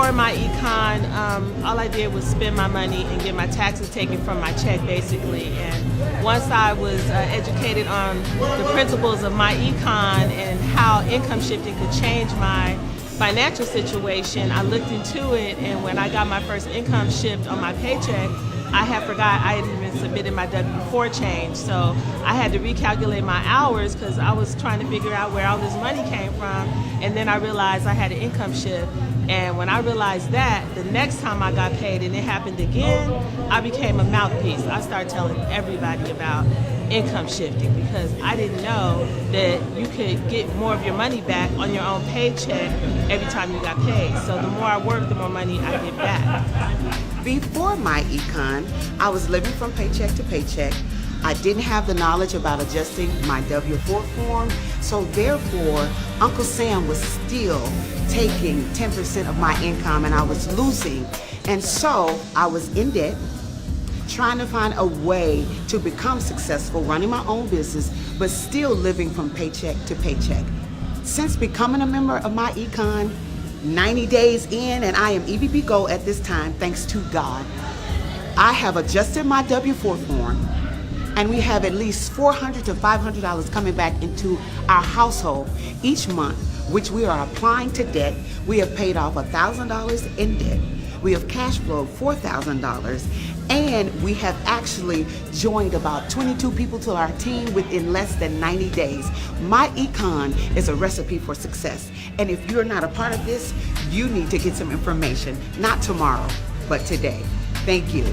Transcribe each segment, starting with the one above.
before my econ, all I did was spend my money and get my taxes taken from my check, basically. And once I was educated on the principles of my econ and how income shifting could change my financial situation, I looked into it, and when I got my first income shift on my paycheck, I had forgot I had even submitted my W-4 change. So I had to recalculate my hours because I was trying to figure out where all this money came from. And then I realized I had an income shift. And when I realized that, the next time I got paid and it happened again, I became a mouthpiece. I started telling everybody about income shifting because I didn't know that you could get more of your money back on your own paycheck every time you got paid. So the more I work, the more money I get back. Before Myecon, I was living from paycheck to paycheck. I didn't have the knowledge about adjusting my W-4 form, so therefore, Uncle Sam was still taking 10% of my income and I was losing. And so I was in debt, trying to find a way to become successful, running my own business, but still living from paycheck to paycheck. Since becoming a member of Myecon, 90 days in, and I am EVP Gold at this time, thanks to God, I have adjusted my W-4 form, and we have at least $400 to $500 coming back into our household each month, which we are applying to debt. We have paid off $1,000 in debt. We have cash flowed $4,000, and we have actually joined about 22 people to our team within less than 90 days. Myecon is a recipe for success, and if you're not a part of this, you need to get some information, not tomorrow, but today. Thank you.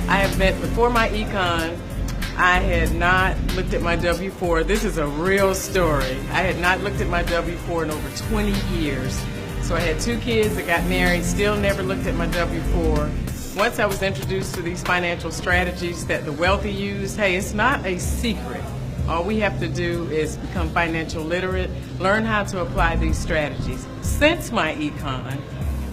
I have met before Myecon. I had not looked at my W-4. This is a real story. I had not looked at my W-4 in over 20 years. So I had 2 kids that got married, still never looked at my W-4. Once I was introduced to these financial strategies that the wealthy use, hey, it's not a secret. All we have to do is become financial literate, learn how to apply these strategies. Since Myecon,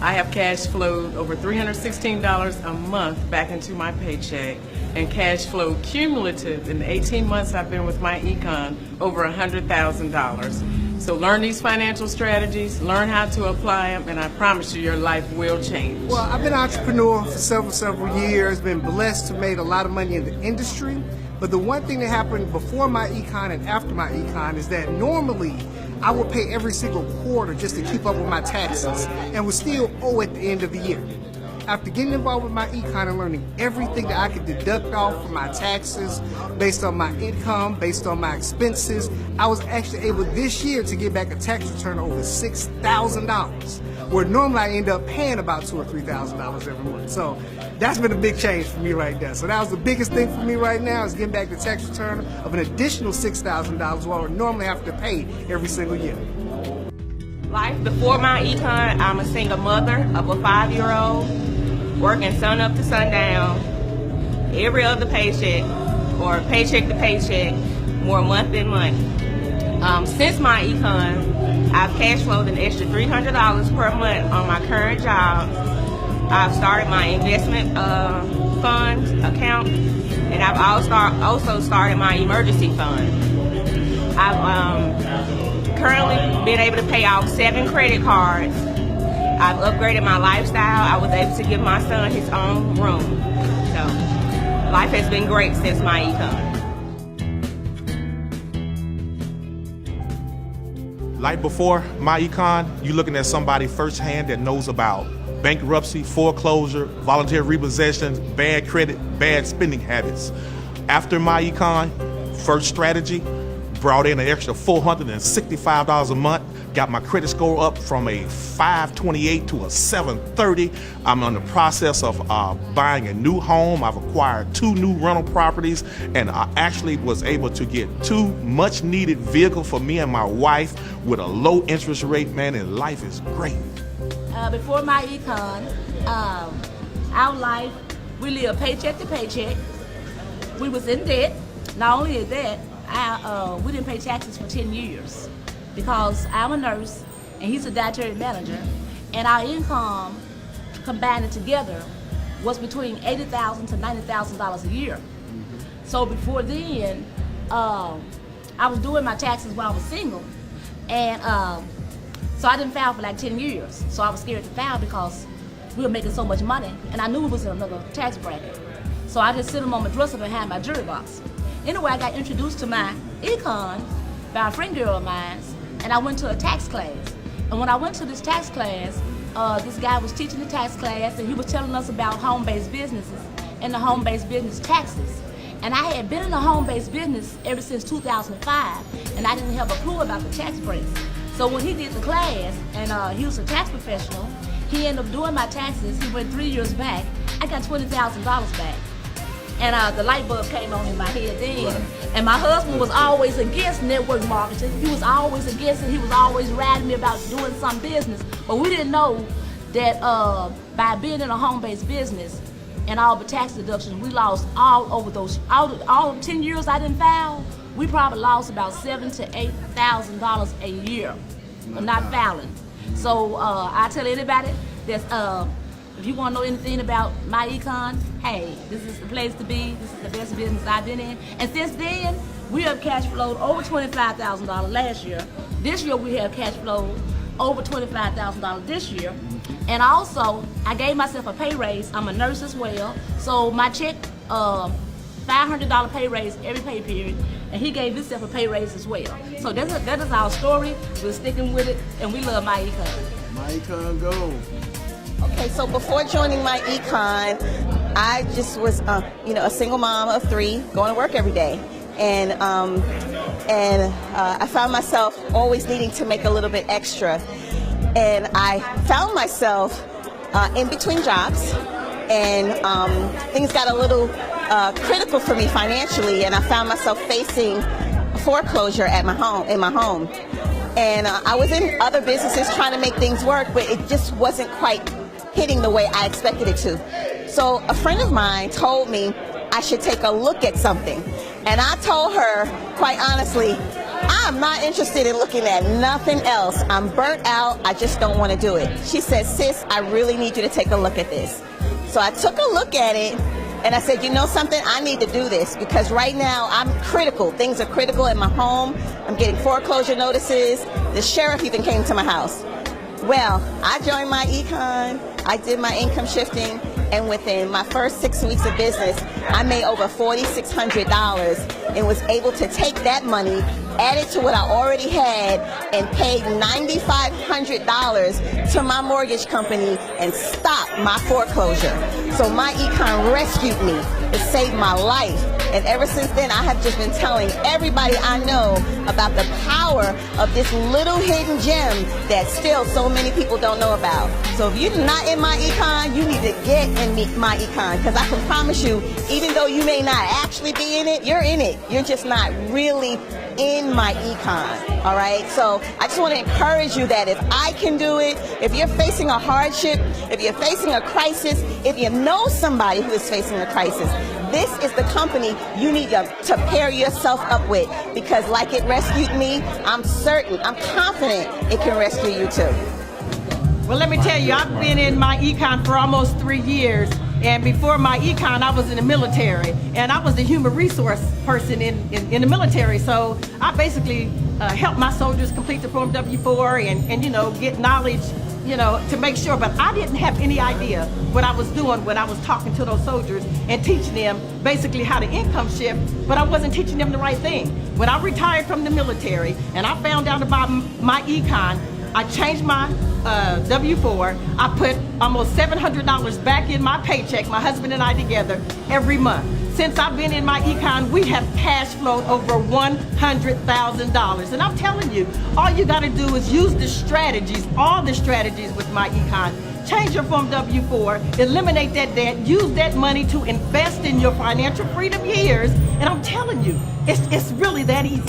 I have cash flowed over $316 a month back into my paycheck, and cash flow cumulative in the 18 months I've been with Myecon over $100,000. So learn these financial strategies, learn how to apply them, and I promise you your life will change. Well, I've been an entrepreneur for several years, been blessed to make a lot of money in the industry. But the one thing that happened before Myecon and after Myecon is that normally I would pay every single quarter just to keep up with my taxes and would still owe at the end of the year. After getting involved with Myecon and learning everything that I could deduct off from my taxes based on my income, based on my expenses, I was actually able this year to get back a tax return of over $6,000, where normally I end up paying about $2,000 or $3,000 every month. So that's been a big change for me right there. So that was the biggest thing for me right now, is getting back the tax return of an additional $6,000 while I would normally have to pay every single year. Life before Myecon, I'm a single mother of a 5-year-old, working sun up to sundown, every other paycheck, or paycheck to paycheck, more month than month. Since Myecon, I've cash flowed an extra $300 per month on my current job. I've started my investment fund account, and I've also started my emergency fund. I've currently been able to pay off 7 credit cards. I've upgraded my lifestyle. I was able to give my son his own room. So life has been great since Myecon. Like before Myecon, you're looking at somebody firsthand that knows about bankruptcy, foreclosure, voluntary repossession, bad credit, bad spending habits. After Myecon, first strategy, brought in an extra $465 a month, got my credit score up from a 528 to a 730. I'm in the process of buying a new home. I've acquired 2 new rental properties, and I actually was able to get 2 much needed vehicles for me and my wife with a low interest rate, man, and life is great. Before Myecon, our life, we lived paycheck to paycheck. We was in debt. Not only is that, we didn't pay taxes for 10 years because I'm a nurse and he's a dietary manager, and our income combined together was between $80,000 to $90,000 a year. So before then, I was doing my taxes while I was single, and so I didn't file for like 10 years. So I was scared to file because we were making so much money, and I knew it was in another tax bracket. So I just sit them on my dresser behind my jewelry box. Anyway, I got introduced to my econ by a friend girl of mine, and I went to a tax class. And when I went to this tax class, this guy was teaching the tax class, and he was telling us about home-based businesses and the home-based business taxes. And I had been in the home-based business ever since 2005, and I didn't have a clue about the tax breaks. So when he did the class, and he was a tax professional, he ended up doing my taxes. He went 3 years back. I got $20,000 back. And the light bulb came on in my head then. Right. And my husband was always against network marketing. He was always against it. He was always riding me about doing some business. But we didn't know that by being in a home-based business and all the tax deductions, we lost all over those, all 10 years I didn't file, we probably lost about $7,000 to $8,000 a year for not filing. So I tell anybody that's, if you want to know anything about Myecon, hey, this is the place to be. This is the best business I've been in. And since then, we have cash flowed over $25,000 last year. This year, we have cash flowed over $25,000 this year. And also, I gave myself a pay raise. I'm a nurse as well. So my check, $500 pay raise every pay period. And he gave himself a pay raise as well. So that is our story. We're sticking with it, and we love Myecon. Myecon go. Okay, so before joining Myecon, I just was, a single mom of 3, going to work every day, and I found myself always needing to make a little bit extra, and I found myself in between jobs, and things got a little critical for me financially, and I found myself facing foreclosure at my home, and I was in other businesses trying to make things work, but it just wasn't quite hitting the way I expected it to. So a friend of mine told me I should take a look at something. And I told her, quite honestly, I'm not interested in looking at nothing else. I'm burnt out. I just don't want to do it. She said, sis, I really need you to take a look at this. So I took a look at it, and I said, you know something? I need to do this because right now I'm critical. Things are critical in my home. I'm getting foreclosure notices. The sheriff even came to my house. Well, I joined Myecon, I did my income shifting, and within my first 6 weeks of business, I made over $4,600 and was able to take that money, add it to what I already had, and paid $9,500 to my mortgage company and stopped my foreclosure. So Myecon rescued me. It saved my life. And ever since then, I have just been telling everybody I know about the power of this little hidden gem that still so many people don't know about. So if you're not in Myecon, you need to get in Myecon, because I can promise you, even though you may not actually be in it, you're in it. You're just not really in Myecon, all right? So I just want to encourage you that if I can do it, if you're facing a hardship, if you're facing a crisis, if you know somebody who is facing a crisis, this is the company you need to pair yourself up with, because like it rescued me, I'm certain, I'm confident it can rescue you too. Well, let me tell you, I've been in Myecon for almost 3 years. And before Myecon, I was in the military, and I was the human resource person in the military. So I basically helped my soldiers complete the Form W-4 and get knowledge, to make sure. But I didn't have any idea what I was doing when I was talking to those soldiers and teaching them basically how to income shift, but I wasn't teaching them the right thing. When I retired from the military and I found out about Myecon, I changed my W-4. I put almost $700 back in my paycheck, my husband and I together, every month. Since I've been in Myecon, we have cash flowed over $100,000. And I'm telling you, all you gotta do is use the strategies, all the strategies with Myecon. Change your Form W-4, eliminate that debt, use that money to invest in your financial freedom years, and I'm telling you, it's really that easy.